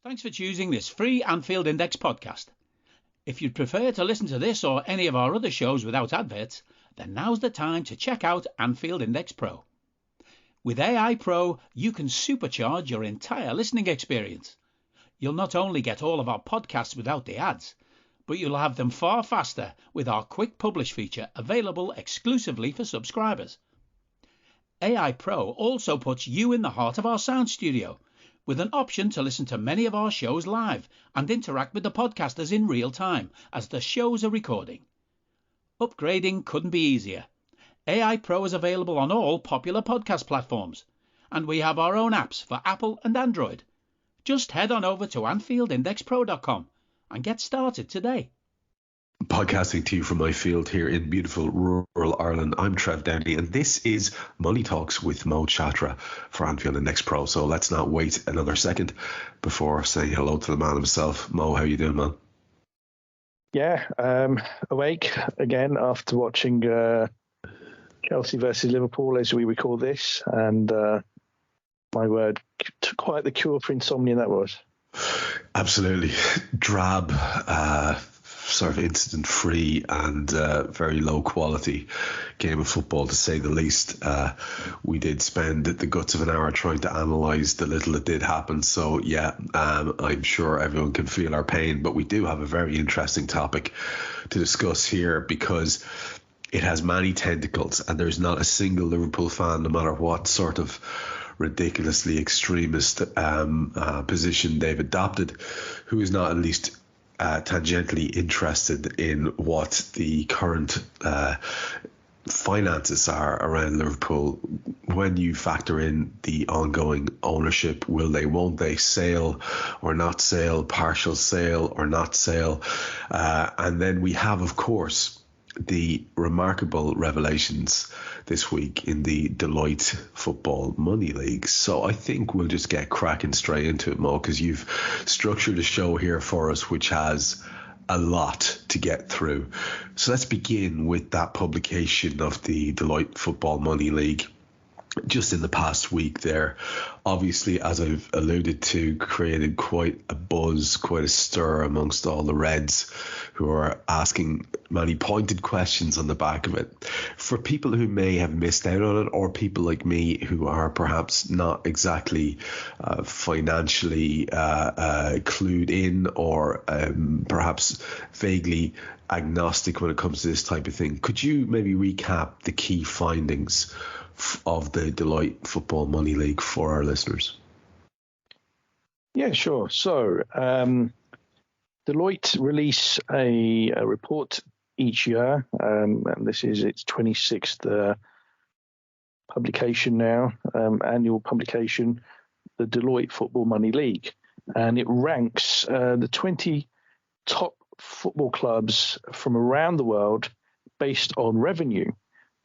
Thanks for choosing this free Anfield Index podcast. If you'd prefer to listen to this or any of our other shows without adverts, then now's the time to check out Anfield Index Pro. With AI Pro, you can supercharge your entire listening experience. You'll not only get all of our podcasts without the ads, but you'll have them far faster with our Quick Publish feature available exclusively for subscribers. AI Pro also puts you in the heart of our sound studio, with an option to listen to many of our shows live and interact with the podcasters in real time as the shows are recording. Upgrading couldn't be easier. AI Pro is available on all popular podcast platforms, and we have our own apps for Apple and Android. Just head on over to AnfieldIndexPro.com and get started today. Podcasting to you from my field here in beautiful rural Ireland. I'm Trev Downey, and this is Money Talks with Chatra for Anfield Index Pro. So let's not wait another second before saying hello to the man himself. Mo, how you doing, man? Yeah, awake again after watching Chelsea versus Liverpool as we record this, and my word, quite the cure for insomnia that was. Absolutely. Drab, sort of incident free and very low quality game of football, to say the least. We did spend the guts of an hour trying to analyse the little that did happen, so yeah, I'm sure everyone can feel our pain, but we do have a very interesting topic to discuss here because it has many tentacles, and there's not a single Liverpool fan, no matter what sort of ridiculously extremist position they've adopted, who is not at least tangentially interested in what the current finances are around Liverpool when you factor in the ongoing ownership. Will they, won't they, sale or not sale, partial sale or not sale? And then we have, of course, the remarkable revelations this week in the Deloitte Football Money League. So I think we'll just get cracking straight into it, Mo, because you've structured a show here for us which has a lot to get through. So let's begin with that publication of the Deloitte Football Money League. Just in the past week there, obviously, as I've alluded to, created quite a buzz, quite a stir amongst all the Reds who are asking many pointed questions on the back of it. For people who may have missed out on it, or people like me who are perhaps not exactly financially clued in, or perhaps vaguely agnostic when it comes to this type of thing, could you maybe recap the key findings of the Deloitte Football Money League for our listeners? Yeah, sure. So Deloitte release a report each year, and this is its 26th publication now, annual publication, the Deloitte Football Money League, and it ranks the 20 top football clubs from around the world based on revenue.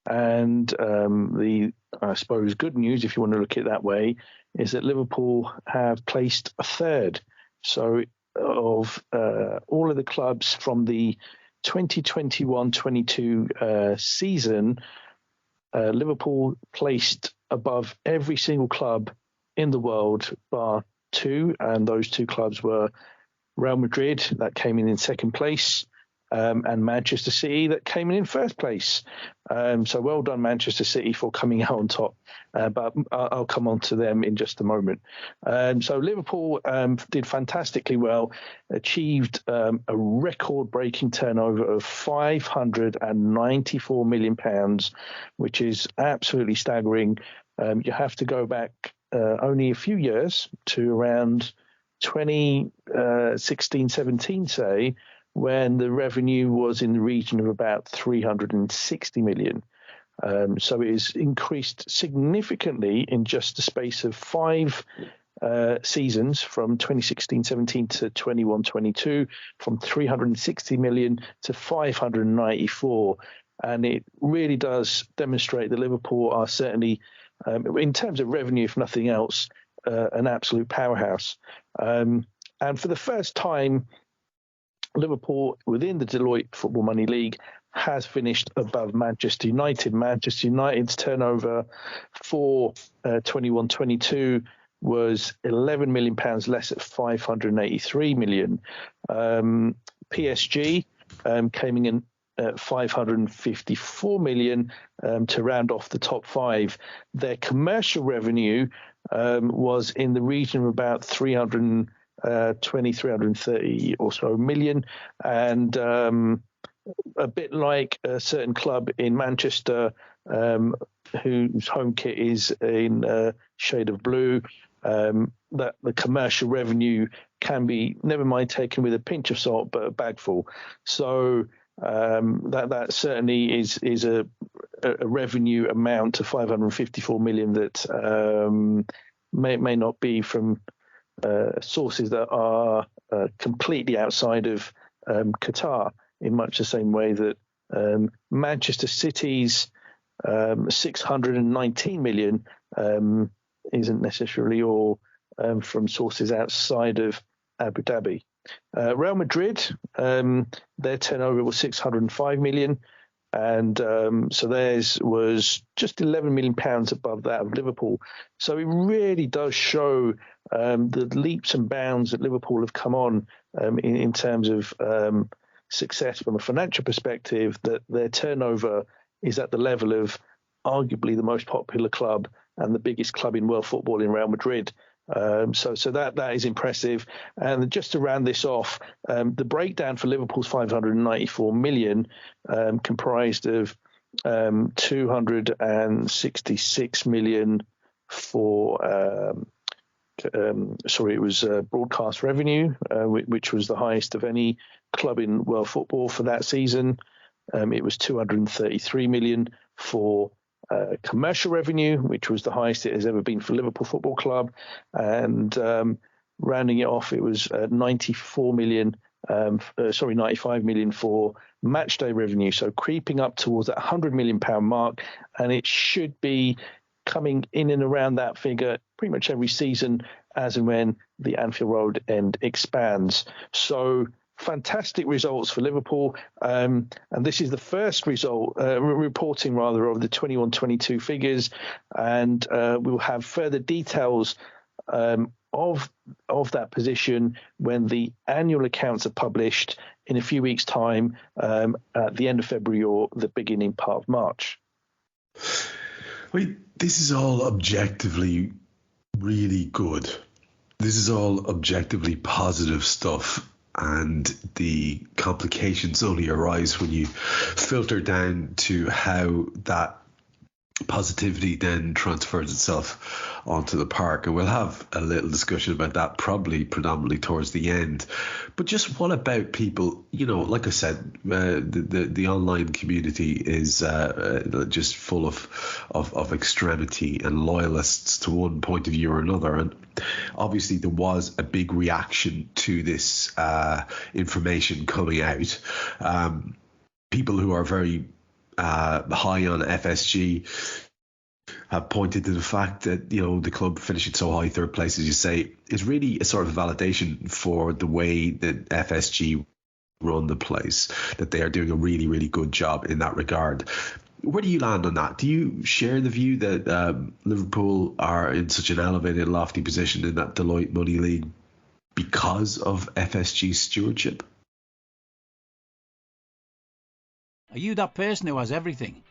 And the, I suppose, good news, if you want to look at it that way, is that Liverpool have placed a third. So of all of the clubs from the 2021-22 season, Liverpool placed above every single club in the world bar two, and those two clubs were Real Madrid, that came in second place, and Manchester City, that came in first place. So well done, Manchester City, for coming out on top. But I'll come on to them in just a moment. So Liverpool did fantastically well, achieved a record-breaking turnover of £594 million, which is absolutely staggering. You have to go back only a few years to around 2016-17, say, when the revenue was in the region of about 360 million. So it has increased significantly in just the space of 5 seasons, from 2016-17 to 21-22, from 360 million to 594. And it really does demonstrate that Liverpool are certainly, in terms of revenue, if nothing else, an absolute powerhouse. And for the first time, Liverpool, within the Deloitte Football Money League, has finished above Manchester United. Manchester United's turnover for 21-22 was £11 million less at £583 million. PSG came in at £554 million to round off the top five. Their commercial revenue was in the region of about 330 or so million, and a bit like a certain club in Manchester whose home kit is in a shade of blue, that the commercial revenue can be, never mind taken with a pinch of salt, but a bagful. So that certainly is a revenue amount of 554 million that may not be from sources that are completely outside of Qatar, in much the same way that Manchester City's 619 million isn't necessarily all from sources outside of Abu Dhabi. Real Madrid, their turnover was 605 million, and so theirs was just 11 million pounds above that of Liverpool. So it really does show the leaps and bounds that Liverpool have come on in terms of success from a financial perspective, that their turnover is at the level of arguably the most popular club and the biggest club in world football in Real Madrid. So that is impressive. And just to round this off, the breakdown for Liverpool's 594 million comprised of 266 million for it was broadcast revenue, which was the highest of any club in world football for that season. It was 233 million for commercial revenue, which was the highest it has ever been for Liverpool Football Club, and rounding it off, it was 95 million for match day revenue. So creeping up towards that £100 million mark, and it should be coming in and around that figure pretty much every season as and when the Anfield Road end expands. So fantastic results for Liverpool, and this is the first reporting of the 21-22 figures, and we'll have further details of that position when the annual accounts are published in a few weeks' time, at the end of February or the beginning part of March. This is all objectively really good. This is all objectively positive stuff. And the complications only arise when you filter down to how that positivity then transfers itself onto the park. And we'll have a little discussion about that probably predominantly towards the end. But just what about people, like I said, the online community is just full of extremity and loyalists to one point of view or another. And obviously there was a big reaction to this information coming out. People who are very high on FSG have pointed to the fact that the club finishing so high, third place, as you say, is really a sort of validation for the way that FSG run the place, that they are doing a really, really good job in that regard. Where do you land on that? Do you share the view that Liverpool are in such an elevated, lofty position in that Deloitte Money League because of FSG's stewardship? Are you that person who has everything?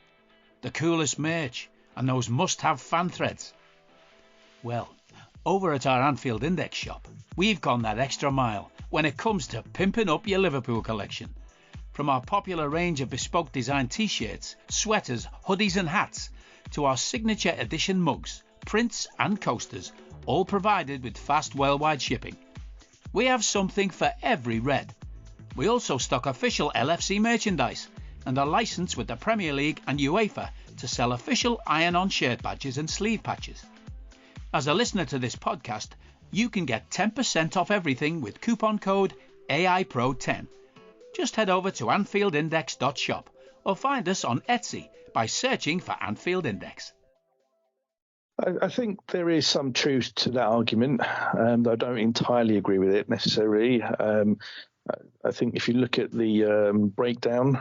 The coolest merch and those must-have fan threads? Well, over at our Anfield Index shop, we've gone that extra mile when it comes to pimping up your Liverpool collection. From our popular range of bespoke design t-shirts, sweaters, hoodies and hats, to our signature edition mugs, prints and coasters, all provided with fast worldwide shipping. We have something for every red. We also stock official LFC merchandise and are licensed with the Premier League and UEFA to sell official iron-on shirt badges and sleeve patches. As a listener to this podcast, you can get 10% off everything with coupon code AIPRO10. Just head over to AnfieldIndex.shop or find us on Etsy by searching for Anfield Index. I think there is some truth to that argument, and I don't entirely agree with it necessarily. I think if you look at the breakdown,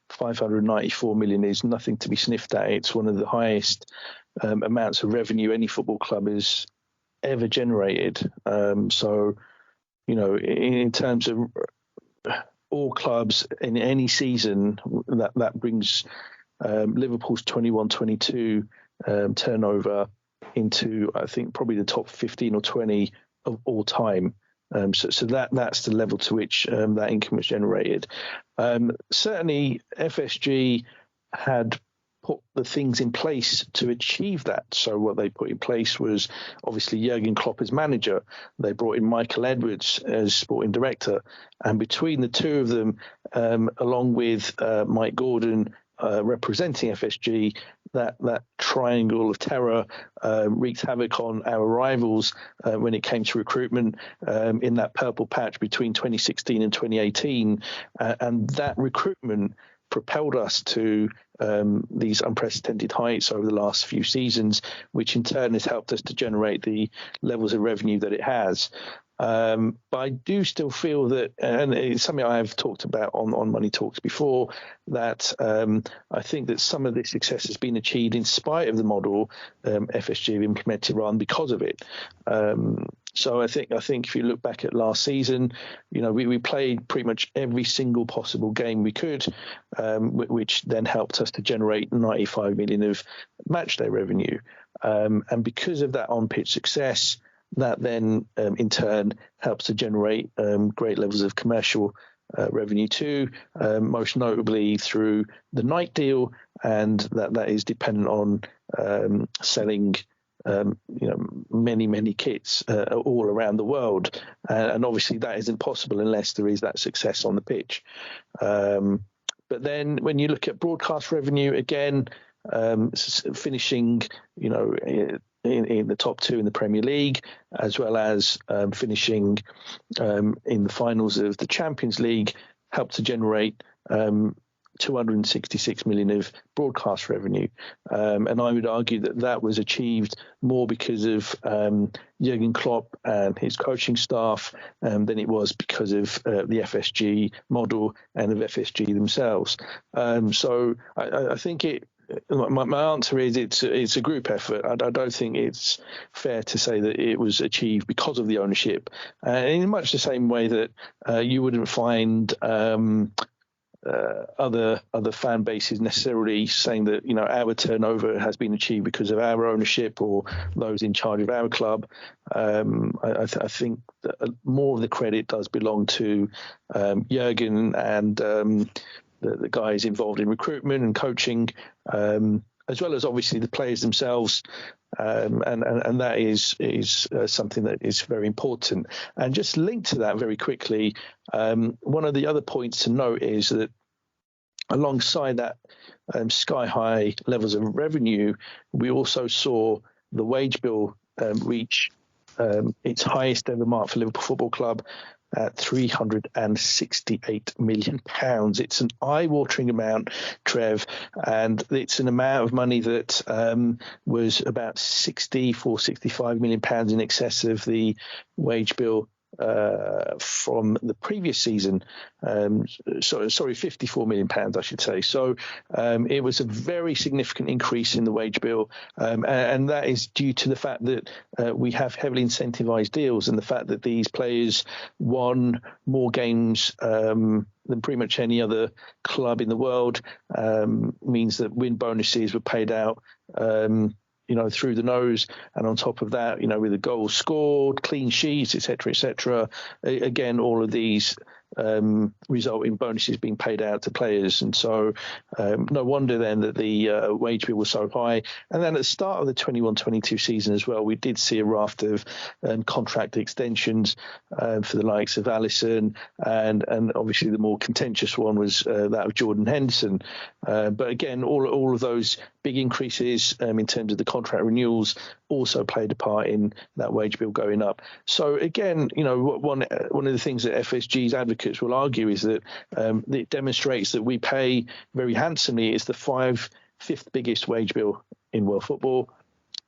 594 million is nothing to be sniffed at. It's one of the highest amounts of revenue any football club has ever generated. So, in terms of all clubs in any season, that brings Liverpool's 21-22 turnover into, I think, probably the top 15 or 20 of all time. So that's the level to which that income was generated. Certainly, FSG had put the things in place to achieve that. So what they put in place was obviously Jurgen Klopp as manager. They brought in Michael Edwards as sporting director. And between the two of them, along with Mike Gordon representing FSG, that triangle of terror wreaked havoc on our rivals when it came to recruitment in that purple patch between 2016 and 2018. And that recruitment propelled us to these unprecedented heights over the last few seasons, which in turn has helped us to generate the levels of revenue that it has. But I do still feel that, and it's something I have talked about on Money Talks before, that I think that some of this success has been achieved in spite of the model FSG have implemented rather than because of it. So I think if you look back at last season, we played pretty much every single possible game we could, which then helped us to generate 95 million of match day revenue. And because of that on-pitch success, that then in turn helps to generate great levels of commercial revenue too, most notably through the night deal, and that is dependent on selling many kits all around the world, and obviously that isn't possible unless there is that success on the pitch. But then when you look at broadcast revenue, again, finishing in the top two in the Premier League, as well as finishing in the finals of the Champions League, helped to generate 266 million of broadcast revenue. And I would argue that was achieved more because of Jurgen Klopp and his coaching staff than it was because of the FSG model and of FSG themselves. So I think my answer is it's a group effort. I don't think it's fair to say that it was achieved because of the ownership. In much the same way that you wouldn't find other fan bases necessarily saying that our turnover has been achieved because of our ownership or those in charge of our club. I think that more of the credit does belong to Jurgen and the guys involved in recruitment and coaching, as well as obviously the players themselves, and that is something that is very important. And just linked to that very quickly, one of the other points to note is that alongside that sky high levels of revenue, we also saw the wage bill reach its highest ever mark for Liverpool Football Club at £368 million. It's an eye-watering amount, Trev, and it's an amount of money that was about £65 million in excess of the wage bill from the previous season. Sorry, £54 million, I should say. So it was a very significant increase in the wage bill, and that is due to the fact that we have heavily incentivized deals, and the fact that these players won more games than pretty much any other club in the world means that win bonuses were paid out through the nose, and on top of that, with the goals scored, clean sheets, etc. Again, all of these result in bonuses being paid out to players, and so no wonder then that the wage bill was so high. And then at the start of the 21-22 season as well, we did see a raft of contract extensions for the likes of Alisson, and obviously the more contentious one was that of Jordan Henderson. But again, all of those big increases in terms of the contract renewals also played a part in that wage bill going up. So again, one of the things that FSG's advocates will argue is that it demonstrates that we pay very handsomely. It's the fifth biggest wage bill in world football,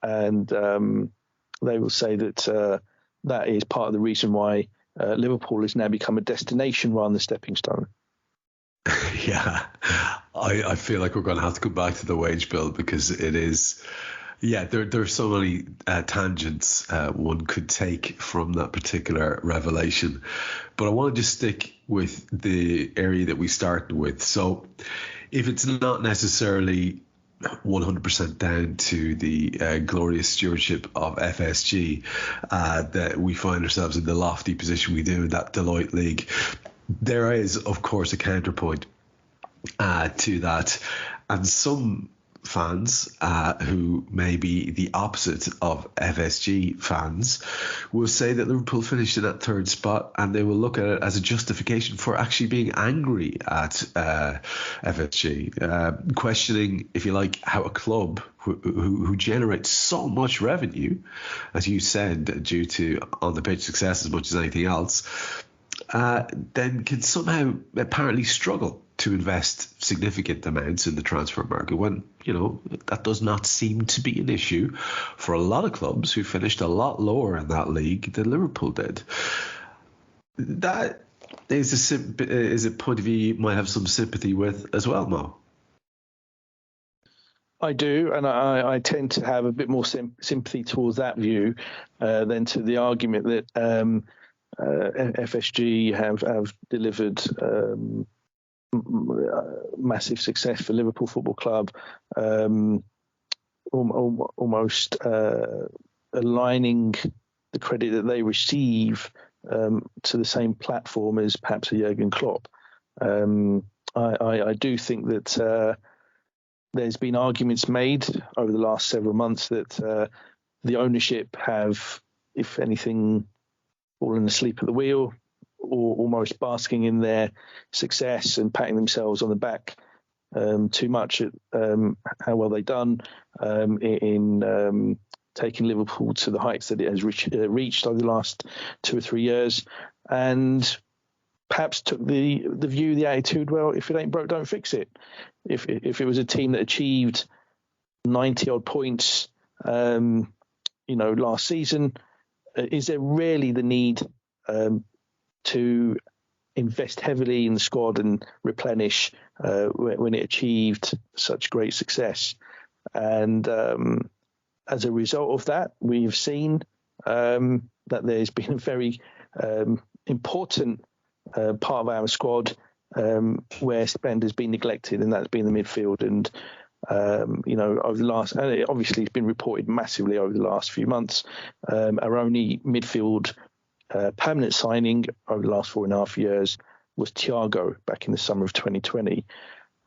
and they will say that that is part of the reason why Liverpool has now become a destination rather than a stepping stone. Yeah, I feel like we're going to have to go back to the wage bill because it is Yeah, there are so many tangents one could take from that particular revelation. But I want to just stick with the area that we started with. So if it's not necessarily 100% down to the glorious stewardship of FSG that we find ourselves in the lofty position we do in that Deloitte League, there is, of course, a counterpoint to that. And some fans who may be the opposite of FSG fans will say that Liverpool finished in that third spot, and they will look at it as a justification for actually being angry at FSG, questioning, if you like, how a club who generates so much revenue, as you said, due to on the pitch success as much as anything else, then can somehow apparently struggle to invest significant amounts in the transfer market when, that does not seem to be an issue for a lot of clubs who finished a lot lower in that league than Liverpool did. That is a point of view you might have some sympathy with as well, Mo. I do, and I tend to have a bit more sympathy towards that view than to the argument that FSG have delivered massive success for Liverpool Football Club, almost aligning the credit that they receive to the same platform as perhaps a Jurgen Klopp. I do think that there's been arguments made over the last several months that the ownership have, if anything, fallen asleep at the wheel, or almost basking in their success and patting themselves on the back too much at how well they've done in taking Liverpool to the heights that it has reached over the last 2 or 3 years, and perhaps took the view, the attitude, well, if it ain't broke, don't fix it. If it was a team that achieved 90-odd points, last season, is there really the need to invest heavily in the squad and replenish when it achieved such great success? And as a result of that, we've seen that there's been a very important part of our squad where spend has been neglected, and that's been the midfield. And over the last, and obviously it's been reported massively over the last few months, our only midfield permanent signing over the last 4.5 years was Thiago back in the summer of 2020.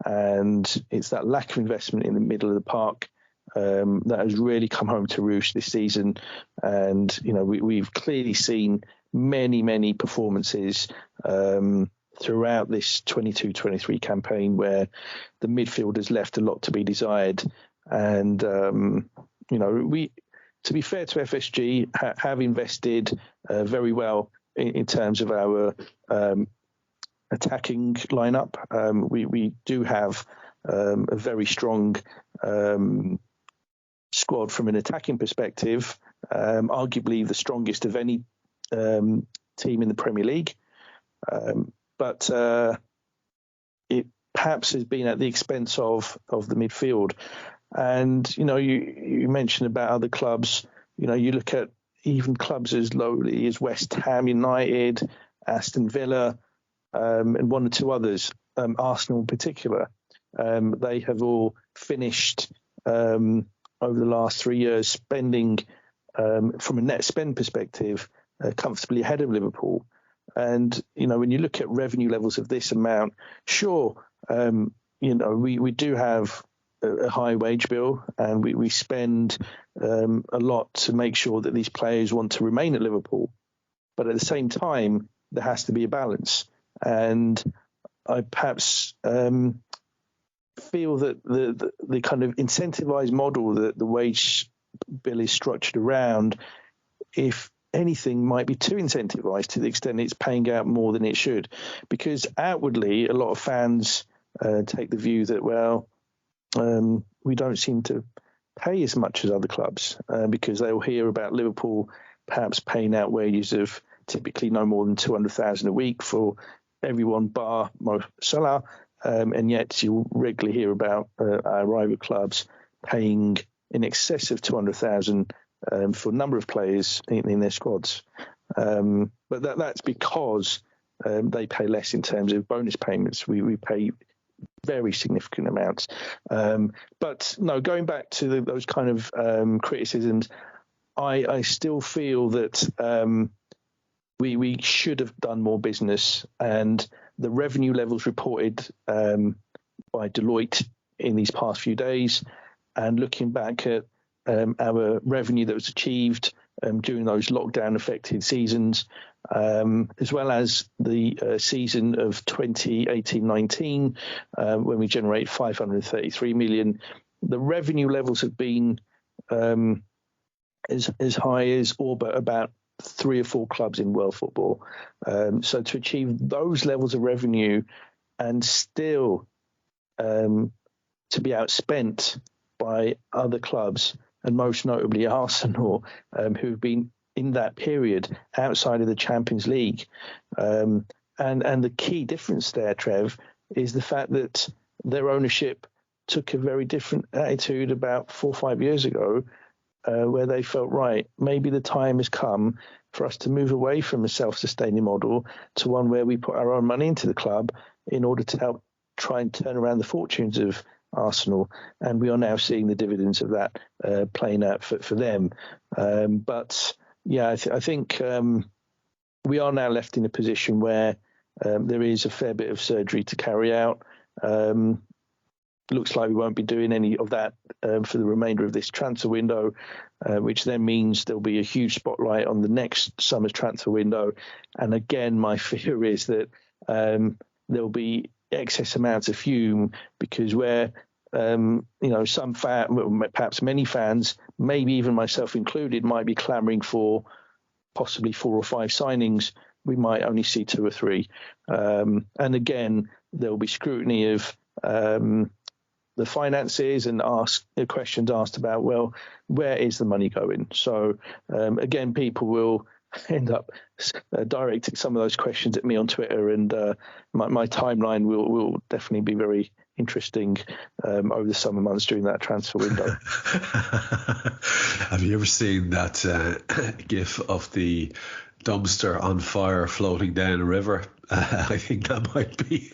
And it's that lack of investment in the middle of the park that has really come home to roost this season. And, we've clearly seen many performances throughout this 22-23 campaign where the midfield has left a lot to be desired. And, to be fair to FSG, have invested very well in terms of our attacking lineup. We do have a very strong squad from an attacking perspective, arguably the strongest of any team in the Premier League. But it perhaps has been at the expense of the midfield. And, you mentioned about other clubs, you look at even clubs as lowly as West Ham United, Aston Villa, and 1 or 2 others, Arsenal in particular. They have all finished over the last 3 years spending, from a net spend perspective, comfortably ahead of Liverpool. And, when you look at revenue levels of this amount, sure, we do have a high wage bill, and we spend a lot to make sure that these players want to remain at Liverpool. But at the same time, there has to be a balance. And I perhaps feel that the kind of incentivized model that the wage bill is structured around, if anything, might be too incentivized to the extent it's paying out more than it should. Because outwardly, a lot of fans take the view that, well, we don't seem to pay as much as other clubs because they'll hear about Liverpool perhaps paying out wages of typically no more than 200,000 a week for everyone bar Mo Salah, and yet you'll regularly hear about our rival clubs paying in excess of 200,000 for a number of players in their squads. But that's because they pay less in terms of bonus payments. We pay very significant amounts. But no, going back to those kind of criticisms, I still feel that we should have done more business, and the revenue levels reported by Deloitte in these past few days, and looking back at our revenue that was achieved during those lockdown affected seasons, as well as the season of 2018-19, when we generated 533 million. The revenue levels have been as high as all but about 3 or 4 clubs in world football. So to achieve those levels of revenue and still to be outspent by other clubs, and most notably Arsenal, who've been in that period outside of the Champions League. And the key difference there, Trev, is the fact that their ownership took a very different attitude about 4 or 5 years ago, where they felt, right, maybe the time has come for us to move away from a self-sustaining model to one where we put our own money into the club in order to help try and turn around the fortunes of Arsenal. And we are now seeing the dividends of that playing out for them. But yeah, I think we are now left in a position where there is a fair bit of surgery to carry out. Looks like we won't be doing any of that for the remainder of this transfer window, which then means there'll be a huge spotlight on the next summer's transfer window. And again, my fear is that there'll be excess amounts of fume, because where some perhaps many fans, maybe even myself included, might be clamouring for possibly 4 or 5 signings, we might only see 2 or 3. And again, there'll be scrutiny of the finances and questions asked about, well, where is the money going? So again, people will end up directing some of those questions at me on Twitter, and my timeline will definitely be very interesting over the summer months during that transfer window. Have you ever seen that gif of the dumpster on fire floating down a river? I think that might be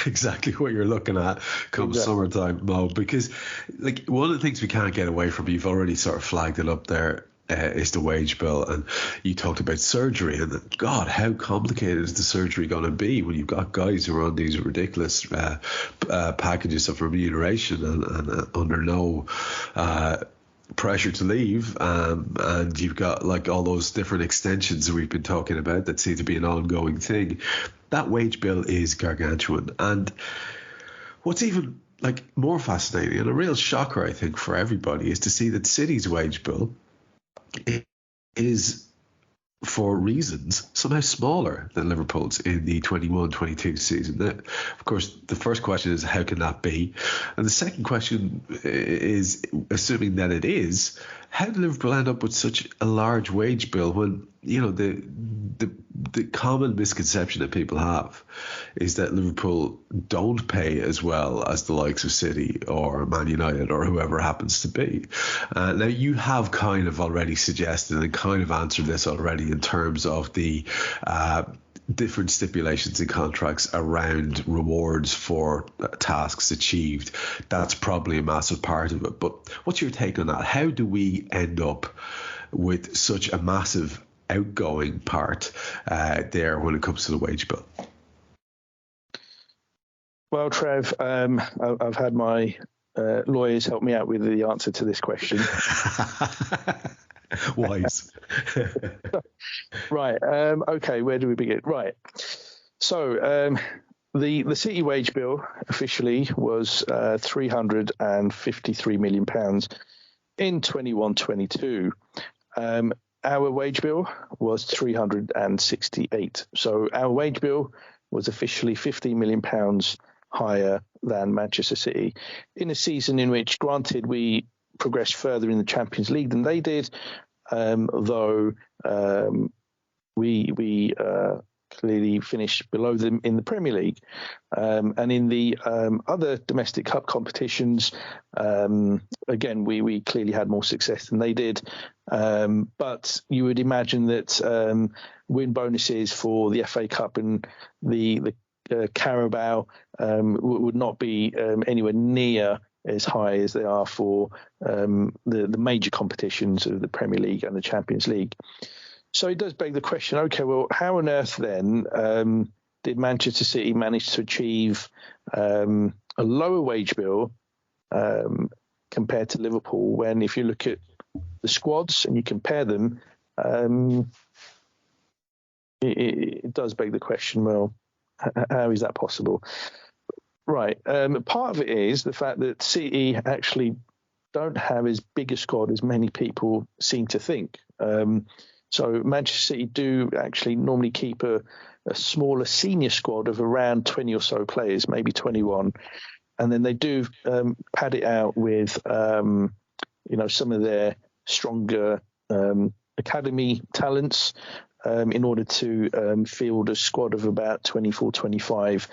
exactly what you're looking at come summertime, Mo, because like one of the things we can't get away from, you've already sort of flagged it up there, is the wage bill. And you talked about surgery, and God, how complicated is the surgery going to be when you've got guys who are on these ridiculous packages of remuneration and under no pressure to leave, and you've got like all those different extensions that we've been talking about that seem to be an ongoing thing. That wage bill is gargantuan, and what's even like more fascinating and a real shocker, I think, for everybody is to see that City's wage bill is, for reasons, somehow smaller than Liverpool's in the 21-22 season. Now, of course, the first question is, how can that be? And the second question is, assuming that it is, how did Liverpool end up with such a large wage bill when, you know, the common misconception that people have is that Liverpool don't pay as well as the likes of City or Man United or whoever happens to be. Now, you have kind of already suggested and kind of answered this already in terms of the different stipulations in contracts around rewards for tasks achieved. That's probably a massive part of it. But what's your take on that? How do we end up with such a massive outgoing part there when it comes to the wage bill? Well, Trev, I've had my lawyers help me out with the answer to this question. Wise. Right. Okay. Where do we begin? Right. So the City wage bill officially was £353 million in 21-22. Our wage bill was 368. So our wage bill was officially £15 million higher than Manchester City in a season in which, granted, we progressed further in the Champions League than they did, though we clearly finished below them in the Premier League. And in the other domestic cup competitions, again, we clearly had more success than they did. But you would imagine that win bonuses for the FA Cup and the Carabao would not be anywhere near as high as they are for the major competitions of the Premier League and the Champions League. So it does beg the question, okay, well, how on earth then did Manchester City manage to achieve a lower wage bill compared to Liverpool when, if you look at the squads and you compare them, it does beg the question, well, how is that possible? Right. Part of it is the fact that City actually don't have as big a squad as many people seem to think. So Manchester City do actually normally keep a smaller senior squad of around 20 or so players, maybe 21. And then they do pad it out with, some of their stronger academy talents in order to field a squad of about 24, 25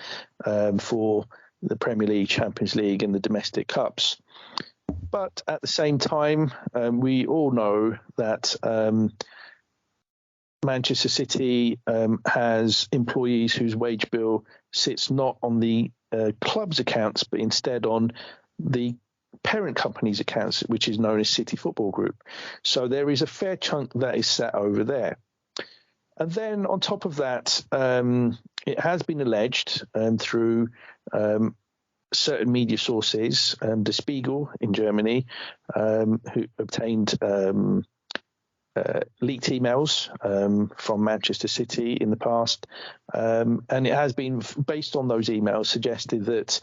for the Premier League, Champions League and the domestic cups. But at the same time, we all know that Manchester City has employees whose wage bill sits not on the club's accounts, but instead on the parent company's accounts, which is known as City Football Group. So there is a fair chunk that is sat over there. And then on top of that, it has been alleged through certain media sources, Der Spiegel in Germany, who obtained leaked emails from Manchester City in the past. And it has been, based on those emails, suggested that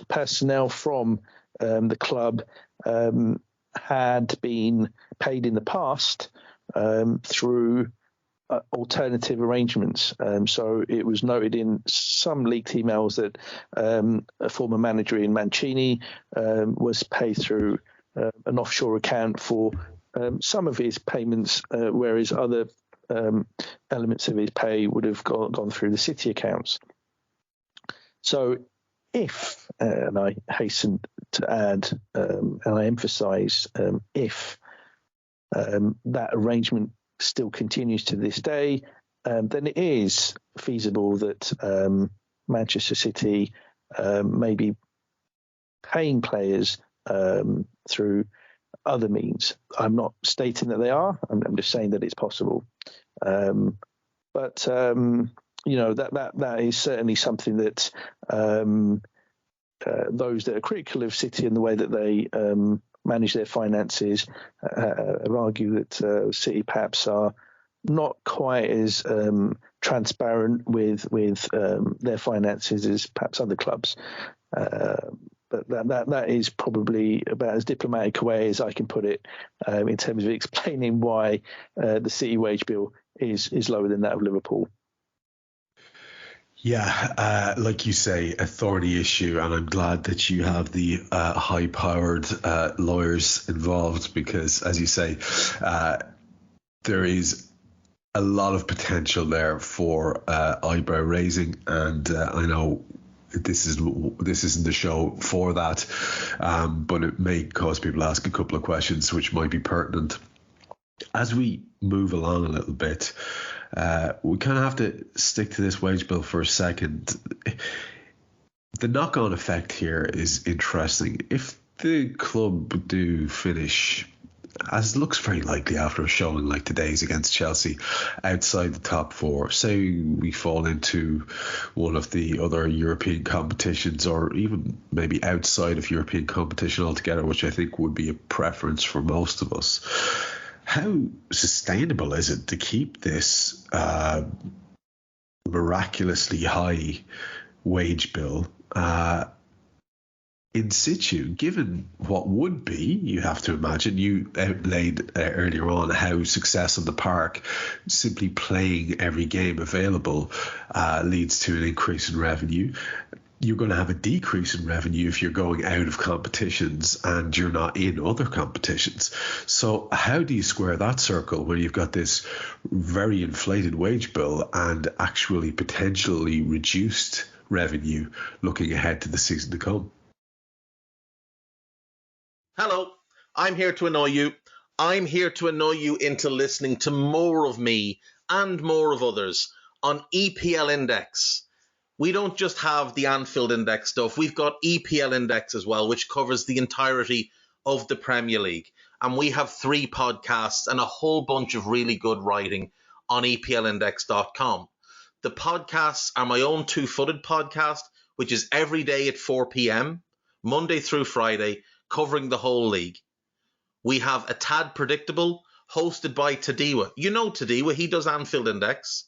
personnel from the club had been paid in the past through alternative arrangements. So it was noted in some leaked emails that a former manager in Mancini was paid through an offshore account for some of his payments, whereas other elements of his pay would have gone through the City accounts. So if, and I hasten to add, and I emphasise, if that arrangement still continues to this day, then it is feasible that Manchester City may be paying players through other means. I'm not stating that they are. I'm just saying that it's possible. But that is certainly something that those that are critical of City and the way that they manage their finances argue that City perhaps are not quite as transparent with their finances as perhaps other clubs. But that is probably about as diplomatic a way as I can put it in terms of explaining why the City wage bill is lower than that of Liverpool. Yeah, like you say, a thorny issue, and I'm glad that you have the high-powered lawyers involved because, as you say, there is a lot of potential there for eyebrow raising, and I know this isn't the show for that, but it may cause people to ask a couple of questions which might be pertinent. As we move along a little bit, we kind of have to stick to this wage bill for a second. The knock-on effect here is interesting. If the club do finish, as looks very likely after a showing like today's against Chelsea, outside the top four, say we fall into one of the other European competitions, or even maybe outside of European competition altogether, which I think would be a preference for most of us, how sustainable is it to keep this miraculously high wage bill in situ, given what would be, you have to imagine, you outlaid earlier on how success on the park, simply playing every game available leads to an increase in revenue. you're going to have a decrease in revenue if you're going out of competitions and you're not in other competitions. So how do you square that circle where you've got this very inflated wage bill and actually potentially reduced revenue looking ahead to the season to come? Hello, I'm here to annoy you. I'm here to annoy you into listening to more of me and more of others on EPL Index. We don't just have the Anfield Index stuff. We've got EPL Index as well, which covers the entirety of the Premier League. And we have 3 podcasts and a whole bunch of really good writing on EPLindex.com. The podcasts are my own Two-Footed podcast, which is every day at 4 p.m., Monday through Friday, covering the whole league. We have A Tad Predictable, hosted by Tadiwa. You know Tadiwa, he does Anfield Index.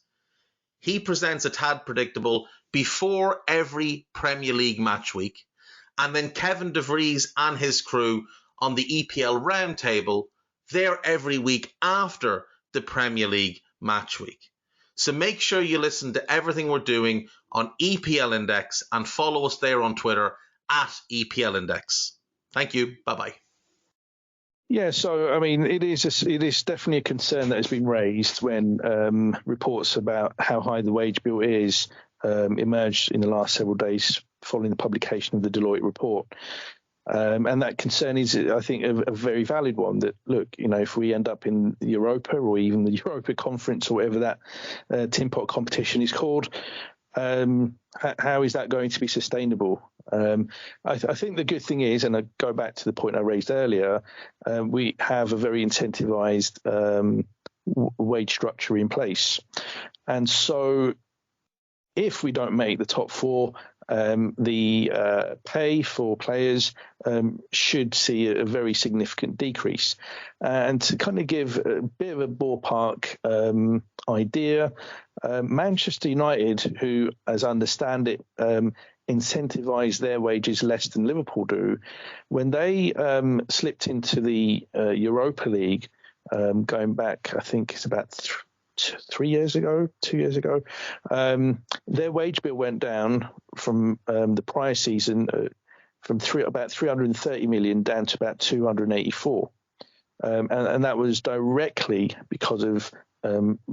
He presents A Tad Predictable before every Premier League match week. And then Kevin DeVries and his crew on the EPL Roundtable, they're every week after the Premier League match week. So make sure you listen to everything we're doing on EPL Index and follow us there on Twitter at EPL Index. Thank you. Bye-bye. Yeah, so I mean, it is definitely a concern that has been raised when reports about how high the wage bill is emerged in the last several days following the publication of the Deloitte report. And that concern is, I think, a very valid one. That, look, if we end up in the Europa or even the Europa Conference or whatever that tin pot competition is called, how is that going to be sustainable? I think the good thing is, and I go back to the point I raised earlier, we have a very incentivized wage structure in place. And so if we don't make the top 4, the pay for players should see a very significant decrease. And to kind of give a bit of a ballpark idea, Manchester United, who, as I understand it, incentivize their wages less than Liverpool do, when they slipped into the Europa League, going back, I think it's about 2 years ago, their wage bill went down from the prior season from about 330 million down to about 284. And that was directly because of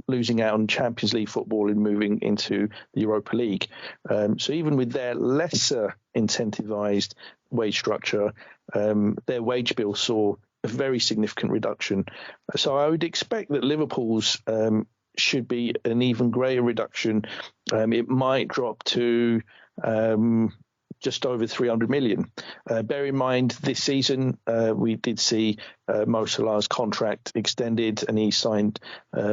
losing out on Champions League football and moving into the Europa League. So even with their lesser incentivized wage structure, their wage bill saw a very significant reduction. So I would expect that Liverpool's should be an even greater reduction. It might drop to just over 300 million. Bear in mind, this season we did see Mo Salah's contract extended, and he signed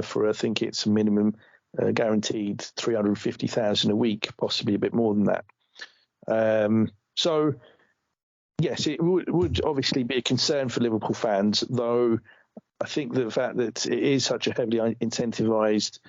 for, I think it's a minimum guaranteed 350,000 a week, possibly a bit more than that. So yes, it would obviously be a concern for Liverpool fans, though I think the fact that it is such a heavily incentivized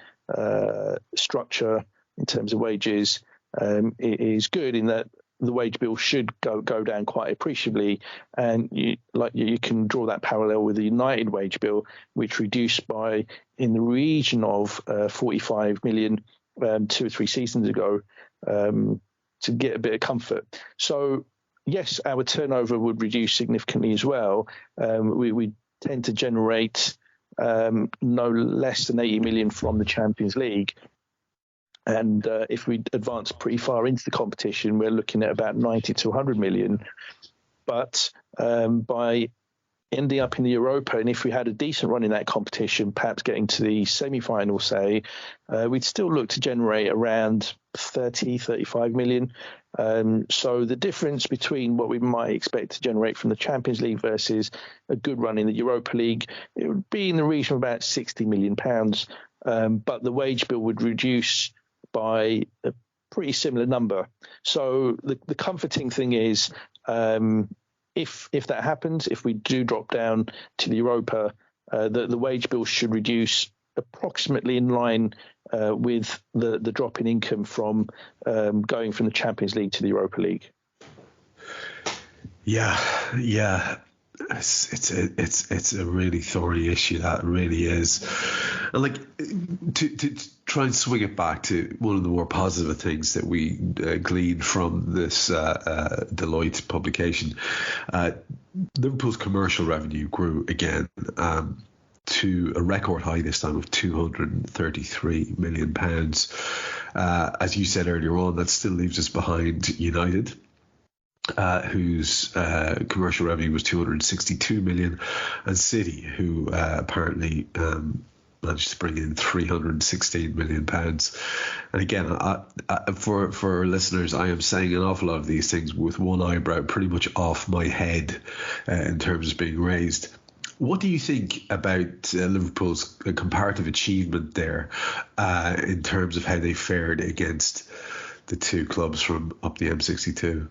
structure in terms of wages it is good in that the wage bill should go down quite appreciably, and you can draw that parallel with the United wage bill, which reduced by in the region of 45 million 2 or 3 seasons ago to get a bit of comfort. So yes, our turnover would reduce significantly as well. We tend to generate no less than 80 million from the Champions League. And if we advance pretty far into the competition, we're looking at about 90 to 100 million. But by ending up in the Europa, and if we had a decent run in that competition, perhaps getting to the semi-final, say, we'd still look to generate around 30, 35 million. So the difference between what we might expect to generate from the Champions League versus a good run in the Europa League, it would be in the region of about 60 million pounds. But the wage bill would reduce by a pretty similar number. So the comforting thing is, if that happens, if we do drop down to the Europa, the wage bill should reduce approximately in line with the drop in income from going from the Champions League to the Europa League. Yeah. It's a really thorny issue, that really is. And like to try and swing it back to one of the more positive things that we gleaned from this Deloitte publication, Liverpool's commercial revenue grew again to a record high this time of £233 million. As you said earlier on, that still leaves us behind United, whose commercial revenue was 262 million, and City, who apparently managed to bring in 316 million pounds. And again, for listeners, I am saying an awful lot of these things with one eyebrow pretty much off my head in terms of being raised. What do you think about Liverpool's comparative achievement there in terms of how they fared against the two clubs from up the M62?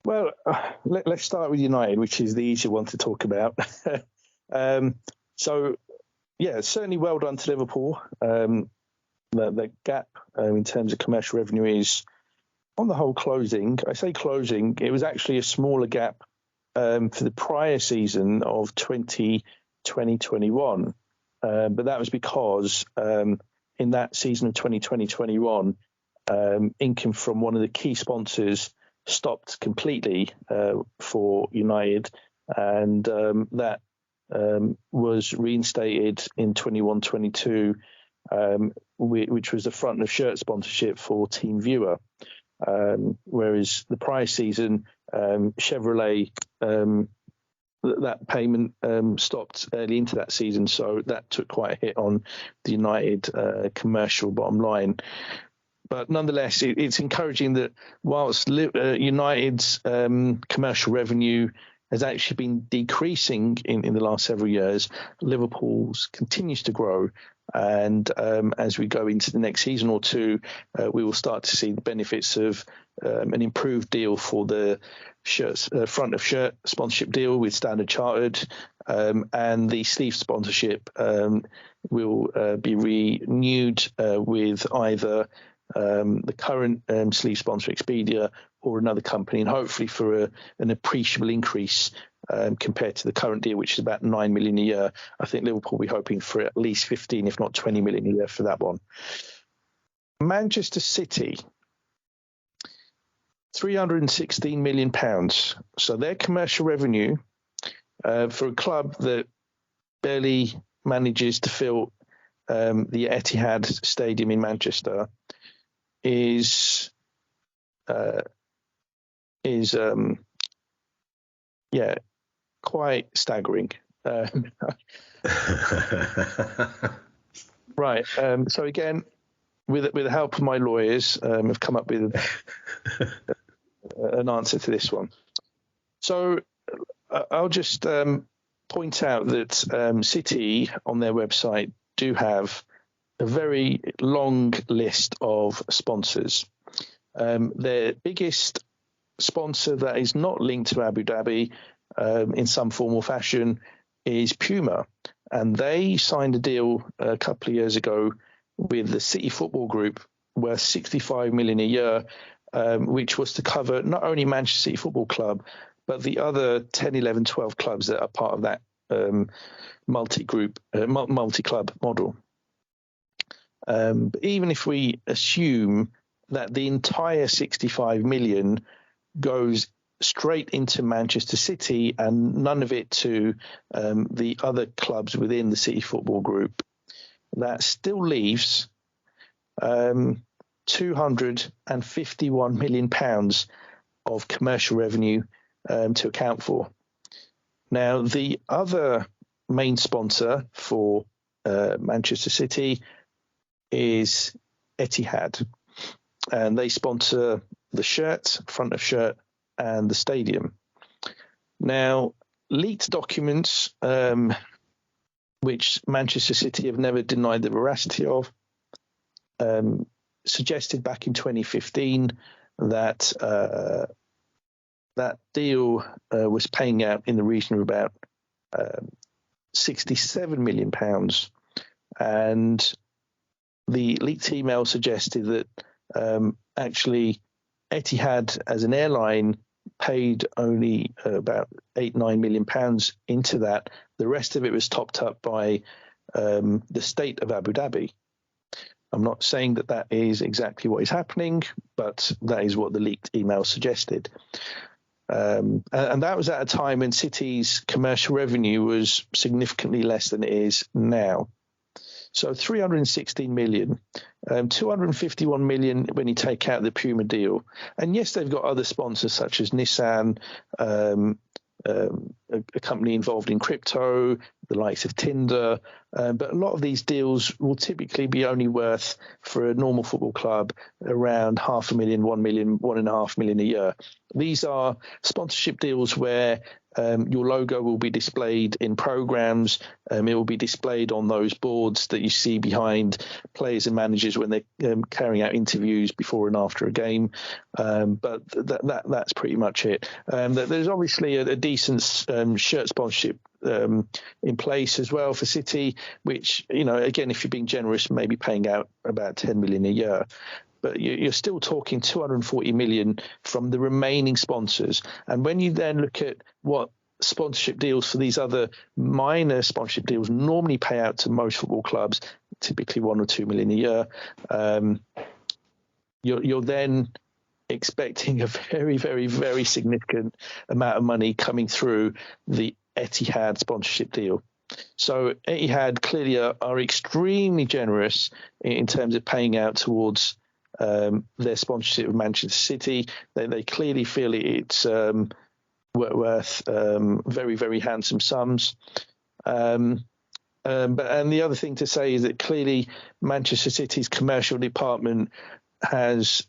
Well, let's start with United, which is the easier one to talk about. So, yeah, certainly well done to Liverpool. The gap in terms of commercial revenue is, on the whole, closing. I say closing. It was actually a smaller gap for the prior season of 2020-21. But that was because in that season of 2020-21, income from one of the key sponsors stopped completely for United, and that was reinstated in 21-22, which was the front of shirt sponsorship for Team Viewer. Whereas the prior season, Chevrolet, that payment stopped early into that season, so that took quite a hit on the United commercial bottom line. But nonetheless, it's encouraging that whilst United's commercial revenue has actually been decreasing in the last several years, Liverpool's continues to grow. And as we go into the next season or two, we will start to see the benefits of an improved deal for the shirts, front of shirt sponsorship deal with Standard Chartered, and the sleeve sponsorship will be renewed with either the current sleeve sponsor Expedia or another company, and hopefully for an appreciable increase compared to the current deal, which is about 9 million a year. I think Liverpool will be hoping for at least 15, if not 20 million a year for that one. Manchester City, £316 million. So their commercial revenue for a club that barely manages to fill the Etihad Stadium in Manchester is quite staggering. Right. So again, with the help of my lawyers, I've come up with an answer to this one. So I'll just point out that City on their website do have a very long list of sponsors. Their biggest sponsor that is not linked to Abu Dhabi in some form or fashion is Puma, and they signed a deal a couple of years ago with the City Football Group worth 65 million a year, which was to cover not only Manchester City Football Club but the other 10, 11, 12 clubs that are part of that multi-club model. But even if we assume that the entire 65 million goes straight into Manchester City and none of it to the other clubs within the City Football Group, that still leaves £251 million of commercial revenue to account for. Now, the other main sponsor for Manchester City is Etihad, and they sponsor the shirt, front of shirt, and the stadium. Now, leaked documents, which Manchester City have never denied the veracity of, suggested back in 2015 that that deal was paying out in the region of about £67 million, and the leaked email suggested that actually Etihad as an airline paid only about £8-9 million into that. The rest of it was topped up by the state of Abu Dhabi. I'm not saying that is exactly what is happening, but that is what the leaked email suggested. And that was at a time when City's commercial revenue was significantly less than it is now. So 316 million, 251 million when you take out the Puma deal. And yes, they've got other sponsors such as Nissan, a company involved in crypto, the likes of Tinder. But a lot of these deals will typically be only worth, for a normal football club, around $500,000, 1 million, 1.5 million a year. These are sponsorship deals where your logo will be displayed in programs. It will be displayed on those boards that you see behind players and managers when they're carrying out interviews before and after a game. But that's pretty much it. There's obviously a decent shirt sponsorship in place as well for City, which, again, if you're being generous, maybe paying out about 10 million a year. But you're still talking 240 million from the remaining sponsors. And when you then look at what sponsorship deals for these other minor sponsorship deals normally pay out to most football clubs, typically 1 or 2 million a year, you're then expecting a very, very, very significant amount of money coming through the Etihad sponsorship deal. So Etihad clearly are extremely generous in terms of paying out towards their sponsorship of Manchester City. They clearly feel it's worth very, very handsome sums. And the other thing to say is that clearly Manchester City's commercial department has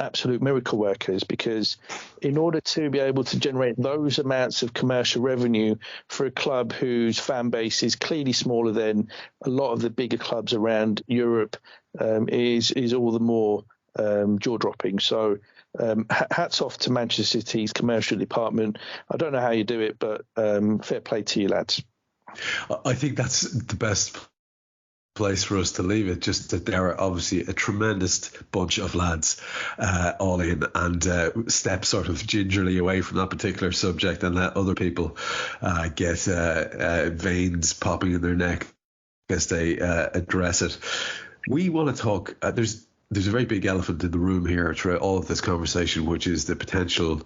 absolute miracle workers, because in order to be able to generate those amounts of commercial revenue for a club whose fan base is clearly smaller than a lot of the bigger clubs around Europe is all the more jaw-dropping. So hats off to Manchester City's commercial department. I don't know how you do it, but fair play to you, lads. I think that's the best place for us to leave it, just that there are obviously a tremendous bunch of lads all in, and step sort of gingerly away from that particular subject and let other people get veins popping in their neck as they address it. We want to talk, there's a very big elephant in the room here throughout all of this conversation, which is the potential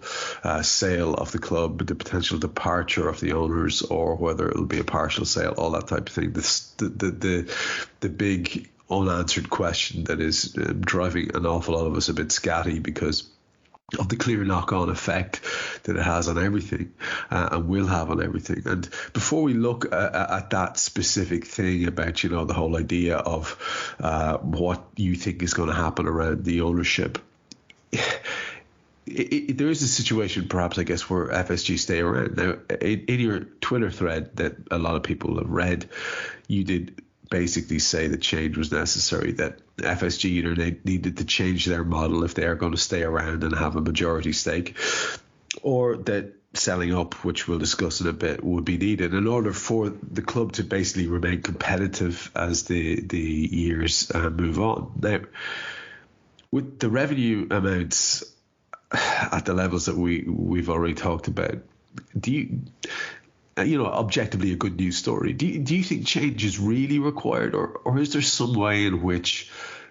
sale of the club, the potential departure of the owners, or whether it'll be a partial sale, all that type of thing. The big unanswered question that is driving an awful lot of us a bit scatty because of the clear knock-on effect that it has on everything and will have on everything. And before we look at that specific thing about, the whole idea of what you think is going to happen around the ownership, there is a situation, perhaps, I guess, where FSG stay around. Now, in your Twitter thread that a lot of people have read, you did basically say that change was necessary, that FSG either needed to change their model if they are going to stay around and have a majority stake, or that selling up, which we'll discuss in a bit, would be needed in order for the club to basically remain competitive as the years move on. Now, with the revenue amounts at the levels that we've already talked about, do you objectively a good news story, do you think change is really required, or is there some way in which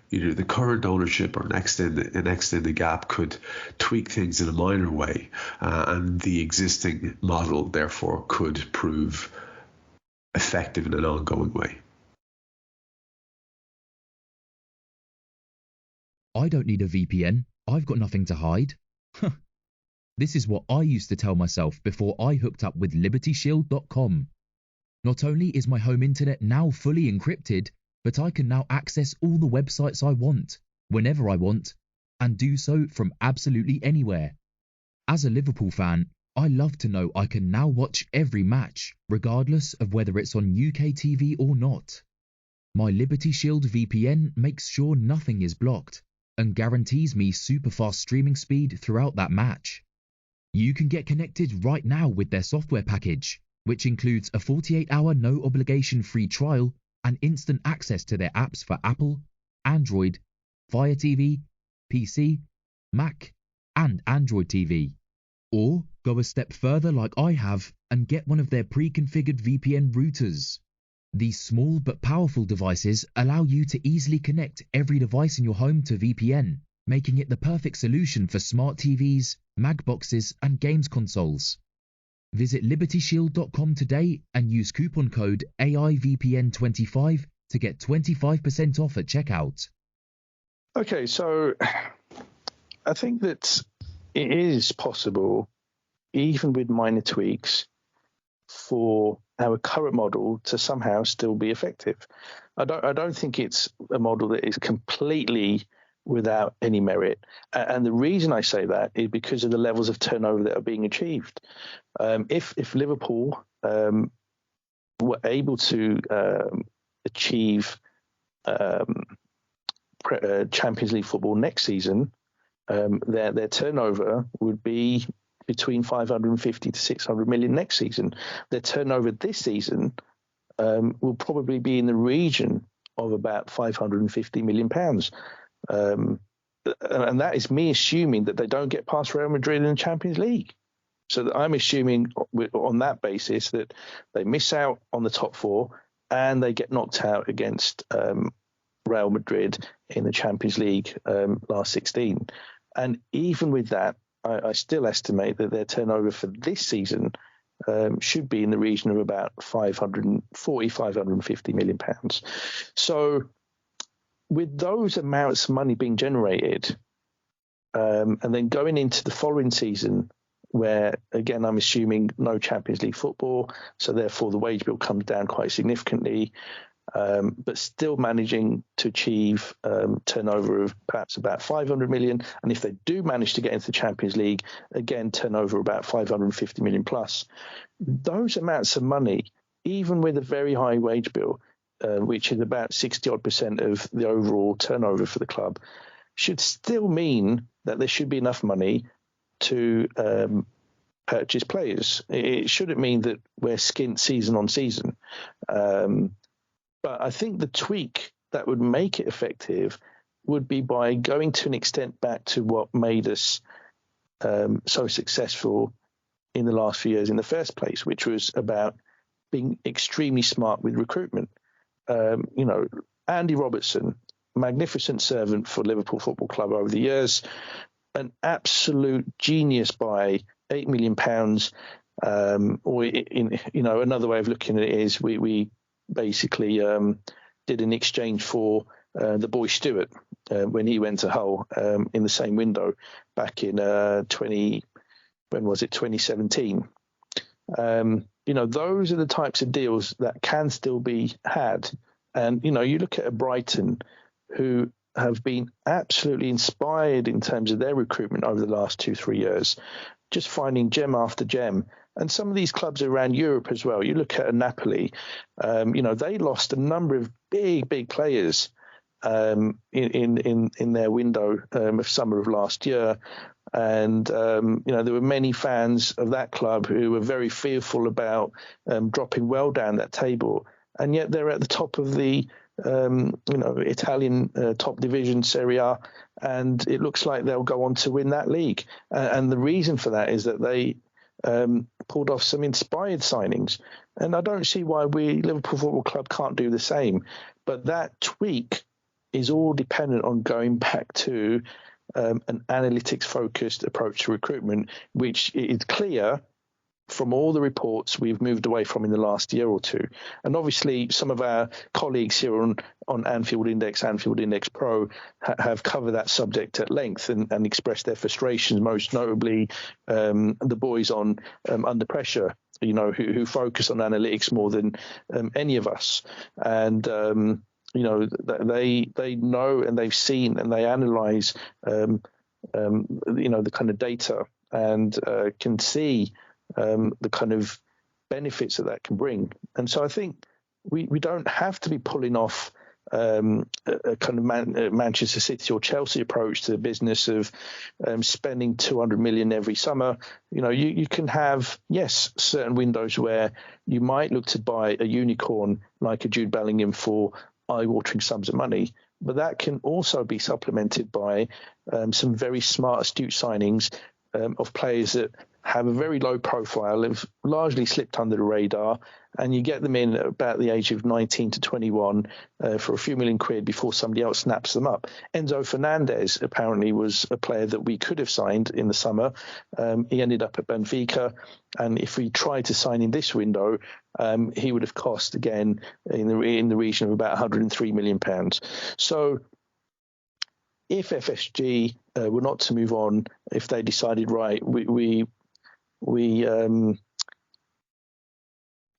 the current ownership or next in the gap could tweak things in a minor way, and the existing model therefore could prove effective in an ongoing way? I don't need a VPN. I've got nothing to hide. This is what I used to tell myself before I hooked up with LibertyShield.com. Not only is my home internet now fully encrypted, but I can now access all the websites I want, whenever I want, and do so from absolutely anywhere. As a Liverpool fan, I love to know I can now watch every match, regardless of whether it's on UK TV or not. My Liberty Shield VPN makes sure nothing is blocked, and guarantees me super fast streaming speed throughout that match. You can get connected right now with their software package, which includes a 48-hour no-obligation free trial and instant access to their apps for Apple, Android, Fire TV, PC, Mac, and Android TV. Or go a step further like I have and get one of their pre-configured VPN routers. These small but powerful devices allow you to easily connect every device in your home to VPN, making it the perfect solution for smart TVs, mag boxes and games consoles. Visit libertyshield.com today and use coupon code AIVPN25 to get 25% off at checkout. Okay, so I think that it is possible, even with minor tweaks, for our current model to somehow still be effective. I don't think it's a model that is completely without any merit. And the reason I say that is because of the levels of turnover that are being achieved. If Liverpool were able to achieve Champions League football next season, their turnover would be between 550 to 600 million next season. Their turnover this season will probably be in the region of about 550 million pounds. And that is me assuming that they don't get past Real Madrid in the Champions League. So I'm assuming on that basis that they miss out on the top four and they get knocked out against Real Madrid in the Champions League last 16. And even with that, I still estimate that their turnover for this season should be in the region of about 550 million pounds. So with those amounts of money being generated, and then going into the following season, where, again, I'm assuming no Champions League football, so therefore the wage bill comes down quite significantly, but still managing to achieve turnover of perhaps about 500 million. And if they do manage to get into the Champions League, again, turnover about 550 million plus. Those amounts of money, even with a very high wage bill, which is about 60% of the overall turnover for the club, should still mean that there should be enough money to purchase players. It shouldn't mean that we're skint season on season. But I think the tweak that would make it effective would be by going to an extent back to what made us so successful in the last few years in the first place, which was about being extremely smart with recruitment. Andy Robertson, magnificent servant for Liverpool Football Club over the years, an absolute genius by £8 million. Or another way of looking at it is we basically did an exchange for the boy Stewart when he went to Hull in the same window back in 2017. Those are the types of deals that can still be had. And, you look at a Brighton who have been absolutely inspired in terms of their recruitment over the last 2-3 years, just finding gem after gem. And some of these clubs around Europe as well. You look at Napoli, they lost a number of big players in their window of summer of last year. And, there were many fans of that club who were very fearful about dropping well down that table. And yet they're at the top of the, Italian top division, Serie A, and it looks like they'll go on to win that league. And the reason for that is that they pulled off some inspired signings. And I don't see why Liverpool Football Club can't do the same. But that tweak is all dependent on going back to an analytics-focused approach to recruitment, which is clear from all the reports we've moved away from in the last year or two. And obviously some of our colleagues here on Anfield Index Pro have covered that subject at length and expressed their frustrations, most notably the boys on Under Pressure, who focus on analytics more than any of us. And they know and they've seen and they analyze the kind of data and can see the kind of benefits that can bring. And so I think we don't have to be pulling off a kind of Manchester City or Chelsea approach to the business of spending 200 million every summer. You can have, yes, certain windows where you might look to buy a unicorn like a Jude Bellingham for eye-watering sums of money, but that can also be supplemented by some very smart, astute signings of players that have a very low profile, have largely slipped under the radar, and you get them in at about the age of 19 to 21 for a few million quid before somebody else snaps them up. Enzo Fernandez apparently was a player that we could have signed in the summer. He ended up at Benfica, and if we tried to sign in this window, he would have cost, again, in the region of about 103 million pounds. So if FSG were not to move on, if they decided, right, we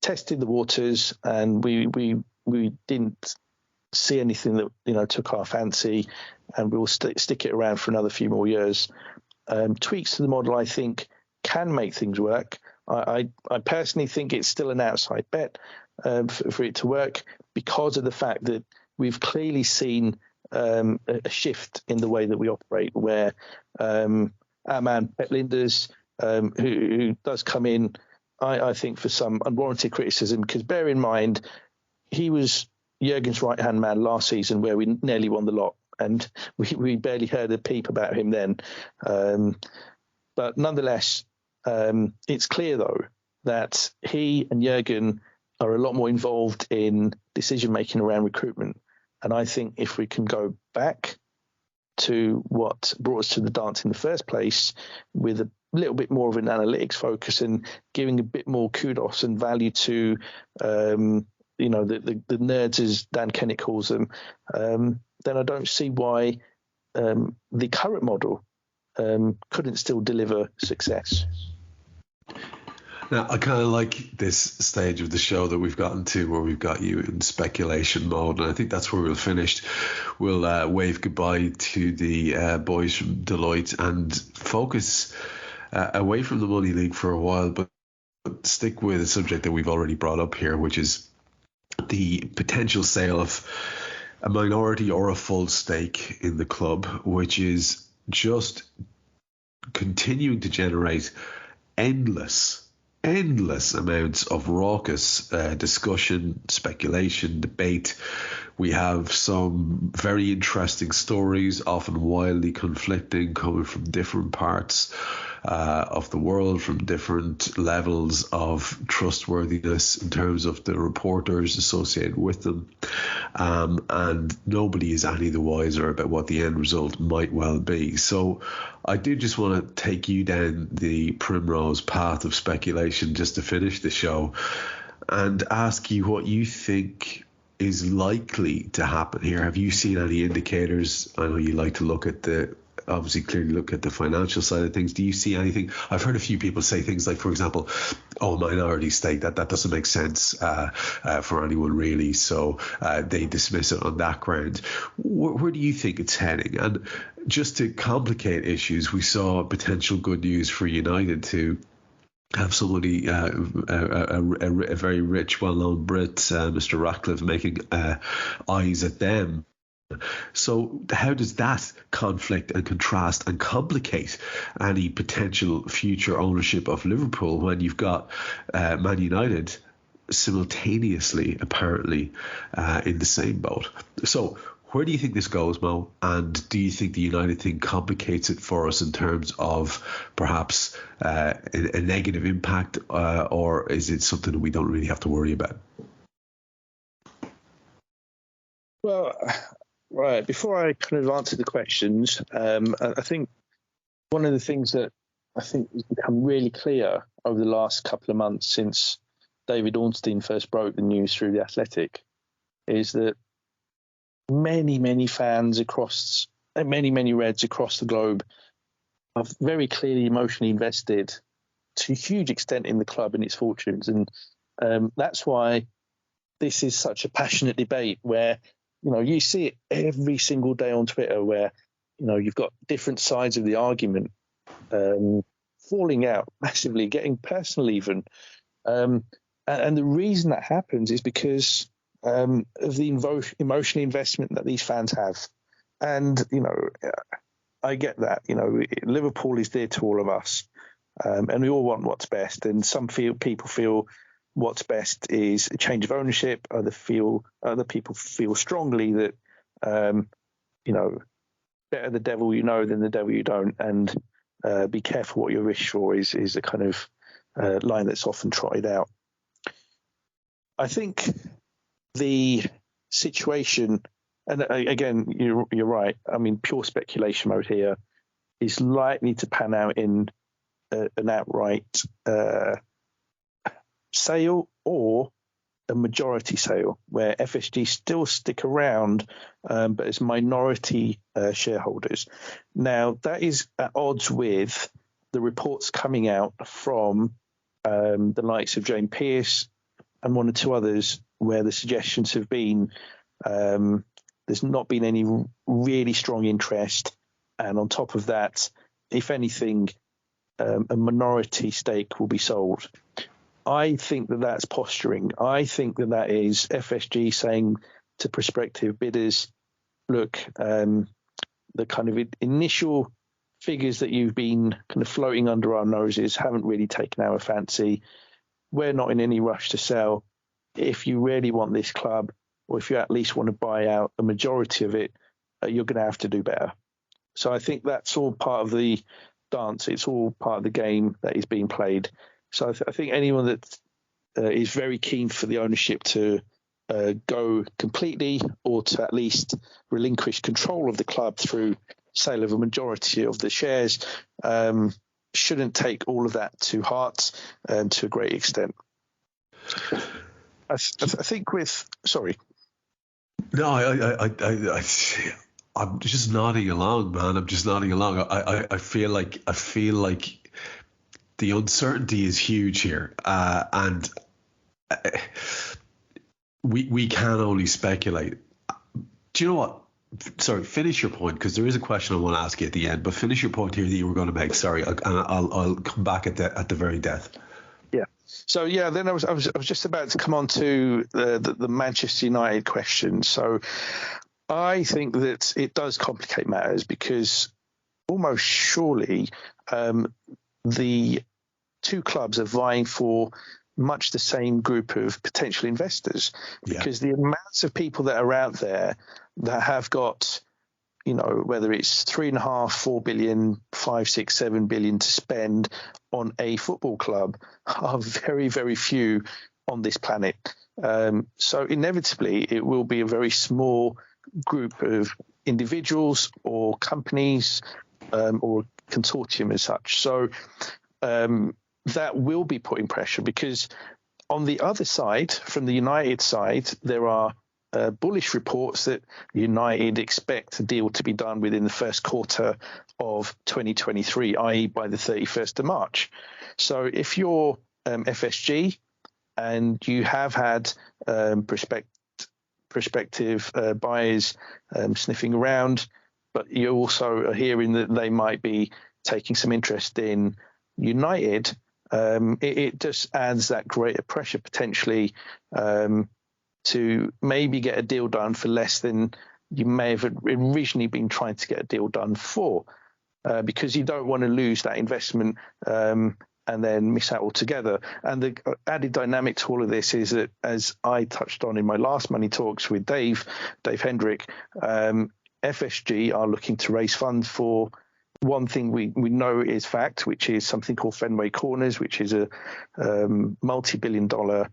tested the waters and we didn't see anything that took our fancy, and we'll stick it around for another few more years. Tweaks to the model, I think, can make things work. I personally think it's still an outside bet for it to work, because of the fact that we've clearly seen a shift in the way that we operate, where our man Pep Linders, who does come in, I think, for some unwarranted criticism, because bear in mind, he was Jurgen's right-hand man last season, where we nearly won the lot, and we barely heard a peep about him then. But nonetheless, it's clear, though, that he and Jurgen are a lot more involved in decision-making around recruitment. And I think if we can go back to what brought us to the dance in the first place, with a little bit more of an analytics focus and giving a bit more kudos and value to, the nerds, as Dan Kennett calls them, then I don't see why the current model couldn't still deliver success. Now, I kind of like this stage of the show that we've gotten to, where we've got you in speculation mode, and I think that's where we'll finish. We'll wave goodbye to the boys from Deloitte and focus away from the Money League for a while, but stick with a subject that we've already brought up here, which is the potential sale of a minority or a full stake in the club, which is just continuing to generate endless amounts of raucous discussion, speculation, debate. We have some very interesting stories, often wildly conflicting, coming from different parts of the world, from different levels of trustworthiness in terms of the reporters associated with them. And nobody is any the wiser about what the end result might well be. So I do just want to take you down the primrose path of speculation just to finish the show, and ask you what you think is likely to happen here. Have you seen any indicators? I know you like to look at clearly look at the financial side of things. Do you see anything? I've heard a few people say things like, for example, minority stake, that doesn't make sense for anyone really, so they dismiss it on that ground. Where do you think it's heading? And just to complicate issues, we saw potential good news for United to have somebody, a very rich, well-known Brit, Mr. Ratcliffe, making eyes at them. So how does that conflict and contrast and complicate any potential future ownership of Liverpool, when you've got Man United simultaneously, apparently, in the same boat? So where do you think this goes, Mo? And do you think the United thing complicates it for us in terms of perhaps a negative impact, or is it something that we don't really have to worry about? Well, right, before I kind of answer the questions, I think one of the things that I think has become really clear over the last couple of months since David Ornstein first broke the news through The Athletic is that many fans across, many Reds across the globe are very clearly emotionally invested to a huge extent in the club and its fortunes. And that's why this is such a passionate debate, where you see it every single day on Twitter, where, you've got different sides of the argument falling out massively, getting personal even. And the reason that happens is because of the emotional investment that these fans have. And, I get that. Liverpool is dear to all of us, and we all want what's best. And some people feel what's best is a change of ownership. Other people feel strongly that, better the devil you know than the devil you don't. And be careful what you wish for is a kind of line that's often trotted out. I think the situation, and again, you're right. I mean, pure speculation mode here is likely to pan out in an outright sale or a majority sale, where FSG still stick around, but as minority shareholders. Now, that is at odds with the reports coming out from the likes of Jane Pearce and one or two others, where the suggestions have been there's not been any really strong interest, and on top of that, if anything, a minority stake will be sold. I think that that's posturing. I think that that is FSG saying to prospective bidders, look, the kind of initial figures that you've been kind of floating under our noses haven't really taken our fancy. We're not in any rush to sell. If you really want this club, or if you at least want to buy out a majority of it, you're going to have to do better. So I think that's all part of the dance. It's all part of the game that is being played. So I think anyone that is very keen for the ownership to go completely, or to at least relinquish control of the club through sale of a majority of the shares, shouldn't take all of that to heart to a great extent. I think with No, I'm just nodding along, man. I'm just nodding along. I feel like the uncertainty is huge here, and we can only speculate. Do you know what? Sorry, finish your point, because there is a question I want to ask you at the end. But finish your point here that you were going to make. Sorry, and I'll come back at the very death. Yeah. So yeah, then I was just about to come on to the Manchester United question. So I think that it does complicate matters, because almost surely the two clubs are vying for much the same group of potential investors, because the amounts of people that are out there that have got, whether it's 3.5, 4 billion, 5, 6, 7 billion to spend on a football club are very, very few on this planet. So inevitably, it will be a very small group of individuals or companies or consortium as such. So that will be putting pressure, because on the other side, from the United side, there are bullish reports that United expect a deal to be done within the first quarter of 2023, i.e. by the 31st of March. So if you're FSG and you have had prospective buyers sniffing around, but you also are hearing that they might be taking some interest in United, it just adds that greater pressure potentially to maybe get a deal done for less than you may have originally been trying to get a deal done for, because you don't want to lose that investment and then miss out altogether. And the added dynamic to all of this is that, as I touched on in my last Money Talks with Dave Hendrick, FSG are looking to raise funds for one thing we know is fact, which is something called Fenway Corners, which is a multi-billion-dollar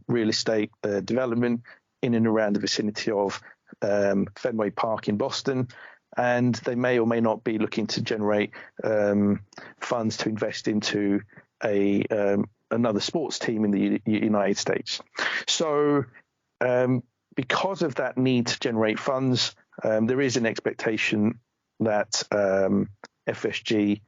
real estate development in and around the vicinity of Fenway Park in Boston. And they may or may not be looking to generate funds to invest into another sports team in the United States. So because of that need to generate funds, there is an expectation that FSG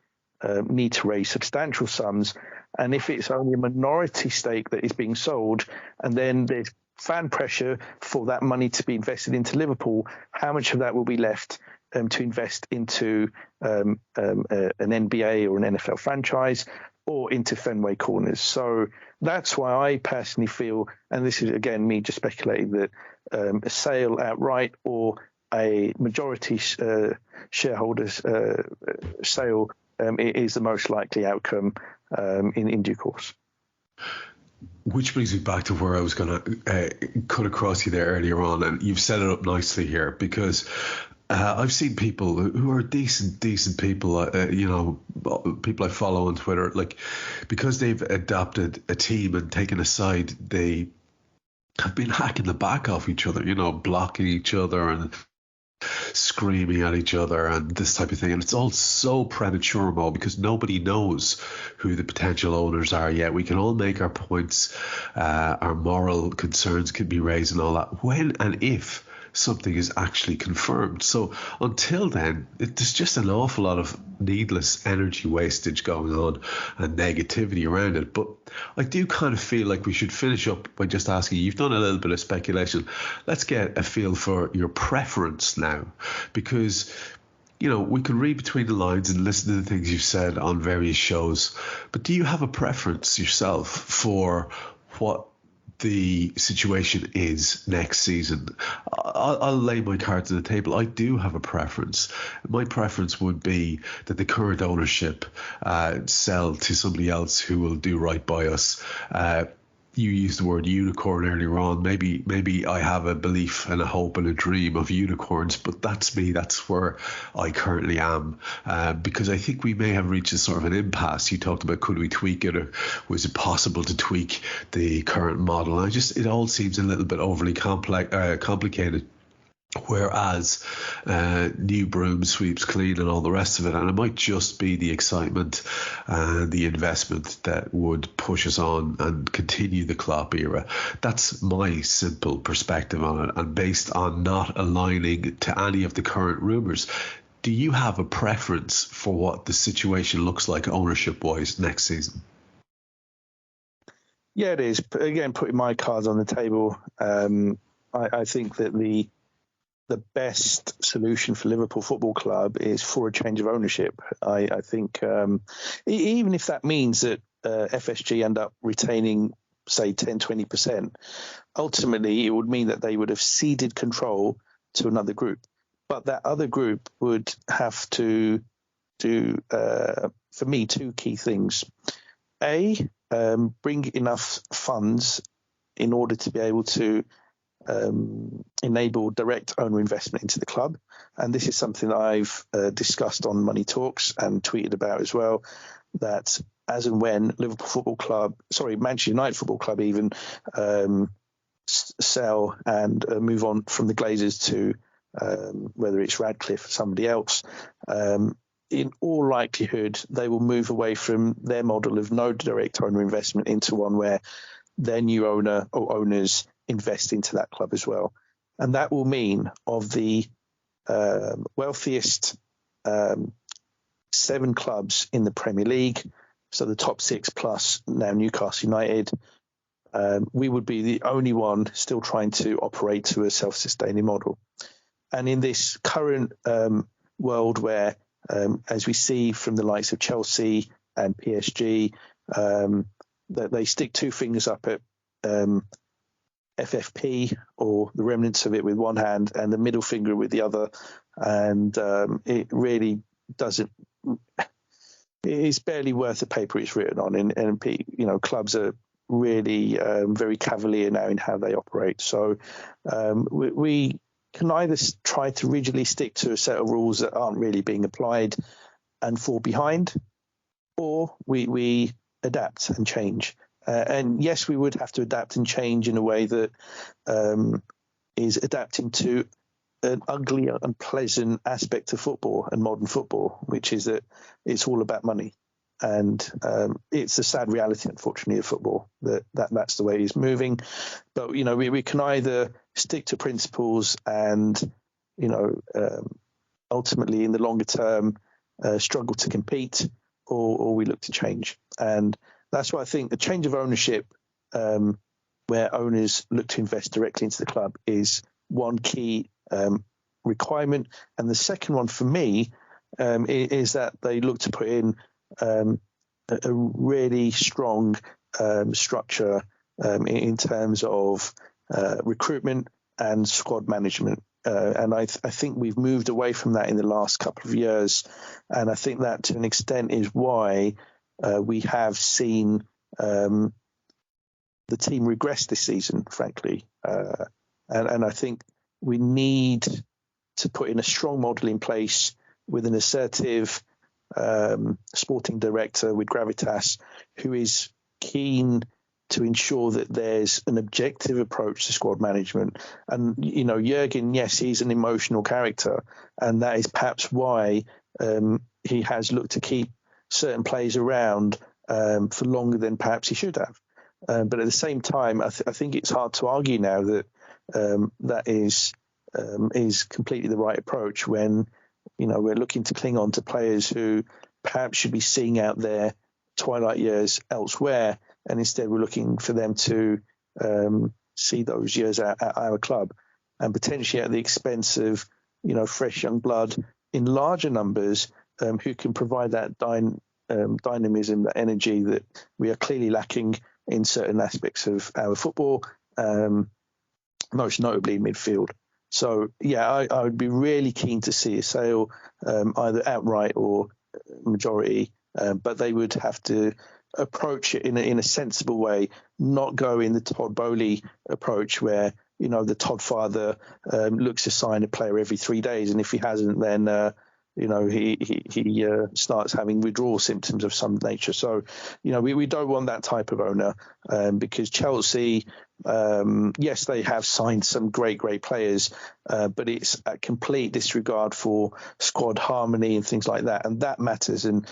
need to raise substantial sums. And if it's only a minority stake that is being sold, and then there's fan pressure for that money to be invested into Liverpool, how much of that will be left to invest into an NBA or an NFL franchise or into Fenway Corners? So that's why I personally feel, and this is again me just speculating, that a sale outright or a majority shareholders sale is the most likely outcome in due course. Which brings me back to where I was going to cut across you there earlier on, and you've set it up nicely here, because I've seen people who are decent people, people I follow on Twitter, like, because they've adopted a team and taken a side, they have been hacking the back off each other, blocking each other and screaming at each other and this type of thing. And it's all so premature, Mo, because nobody knows who the potential owners are yet. We can all make our points, our moral concerns can be raised and all that when and if something is actually confirmed. So until then, there's just an awful lot of needless energy wastage going on and negativity around it. But I do kind of feel like we should finish up by just asking, you've done a little bit of speculation, let's get a feel for your preference now, because we could read between the lines and listen to the things you've said on various shows, but do you have a preference yourself for what the situation is next season? I'll lay my cards on the table. I do have a preference. My preference would be that the current ownership sell to somebody else who will do right by us. You used the word unicorn earlier on. Maybe I have a belief and a hope and a dream of unicorns, but that's me. That's where I currently am, because I think we may have reached a sort of an impasse. You talked about, could we tweak it, or was it possible to tweak the current model? It all seems a little bit overly complicated. Whereas new broom sweeps clean and all the rest of it, and it might just be the excitement and the investment that would push us on and continue the Klopp era. That's my simple perspective on it, and based on not aligning to any of the current rumours. Do you have a preference for what the situation looks like ownership wise next season? Yeah, it is. Again, putting my cards on the table, I think that the best solution for Liverpool Football Club is for a change of ownership. I think even if that means that FSG end up retaining, say, 10-20%, ultimately it would mean that they would have ceded control to another group. But that other group would have to do, for me, two key things. Bring enough funds in order to be able to enable direct owner investment into the club. And this is something that I've discussed on Money Talks and tweeted about as well, that as and when Manchester United Football Club even sell and move on from the Glazers to whether it's Radcliffe or somebody else, in all likelihood, they will move away from their model of no direct owner investment into one where their new owner or owners invest into that club as well. And that will mean of the wealthiest 7 clubs in the Premier League, so the top 6 plus now Newcastle United, we would be the only one still trying to operate to a self-sustaining model. And in this current world where, as we see from the likes of Chelsea and PSG, that they stick 2 fingers up at FFP or the remnants of it with one hand and the middle finger with the other, and it really doesn't. It's barely worth the paper it's written on, and clubs are really very cavalier now in how they operate. So we can either try to rigidly stick to a set of rules that aren't really being applied and fall behind, or we adapt and change. And yes, we would have to adapt and change in a way that is adapting to an ugly, unpleasant aspect of football and modern football, which is that it's all about money. And it's a sad reality, unfortunately, of football, that's the way it's moving. But, we can either stick to principles and, ultimately in the longer term, struggle to compete, or we look to change. And that's why I think a change of ownership, where owners look to invest directly into the club, is one key requirement. And the second one for me is that they look to put in a really strong structure in terms of recruitment and squad management. And I think we've moved away from that in the last couple of years. And I think that to an extent is why we have seen the team regress this season, frankly. And I think we need to put in a strong model in place with an assertive sporting director with gravitas who is keen to ensure that there's an objective approach to squad management. And, Jurgen, yes, he's an emotional character, and that is perhaps why he has looked to keep certain players around for longer than perhaps he should have. But at the same time, I think it's hard to argue now that that is completely the right approach when, we're looking to cling on to players who perhaps should be seeing out their twilight years elsewhere, and instead we're looking for them to see those years at our club, and potentially at the expense of, fresh young blood in larger numbers who can provide that dynamism, that energy that we are clearly lacking in certain aspects of our football, most notably midfield. So, I would be really keen to see a sale, either outright or majority, but they would have to approach it in a sensible way, not go in the Todd Bowley approach where, the Todd father looks to sign a player every 3 days, and if he hasn't, then he starts having withdrawal symptoms of some nature. So, we don't want that type of owner because Chelsea, yes, they have signed some great players, but it's a complete disregard for squad harmony and things like that, and that matters. And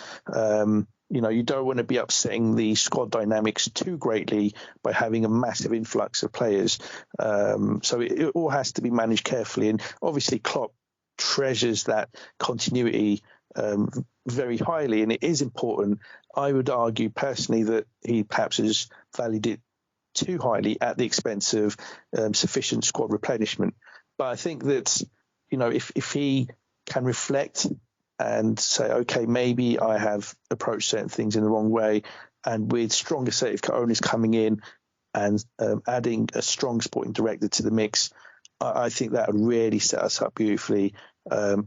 you don't want to be upsetting the squad dynamics too greatly by having a massive influx of players. So it all has to be managed carefully, and obviously Klopp treasures that continuity very highly, and it is important. I would argue personally that he perhaps has valued it too highly at the expense of sufficient squad replenishment. But I think that, if he can reflect and say, okay, maybe I have approached certain things in the wrong way, and with stronger assertive owners coming in and adding a strong sporting director to the mix, I think that would really set us up beautifully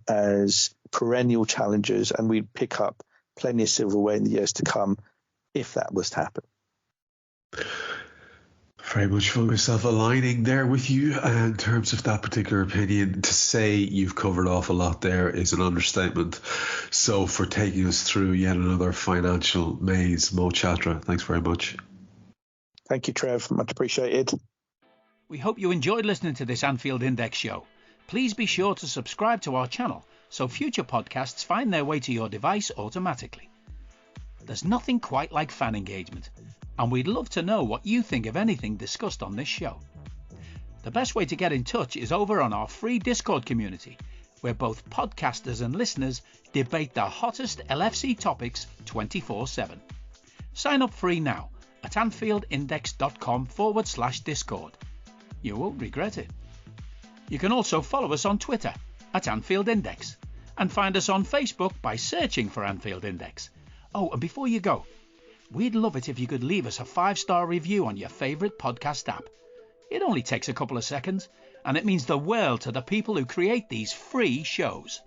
as perennial challengers, and we'd pick up plenty of silverware in the years to come if that was to happen. Very much feel myself aligning there with you in terms of that particular opinion. To say you've covered off a lot there is an understatement. So for taking us through yet another financial maze, Mo Chatra, thanks very much. Thank you, Trev. Much appreciated. We hope you enjoyed listening to this Anfield Index show. Please be sure to subscribe to our channel so future podcasts find their way to your device automatically. There's nothing quite like fan engagement, and we'd love to know what you think of anything discussed on this show. The best way to get in touch is over on our free Discord community, where both podcasters and listeners debate the hottest LFC topics 24/7. Sign up free now at anfieldindex.com/Discord. You won't regret it. You can also follow us on Twitter at Anfield Index and find us on Facebook by searching for Anfield Index. Oh, and before you go, we'd love it if you could leave us a 5-star review on your favourite podcast app. It only takes a couple of seconds, and it means the world to the people who create these free shows.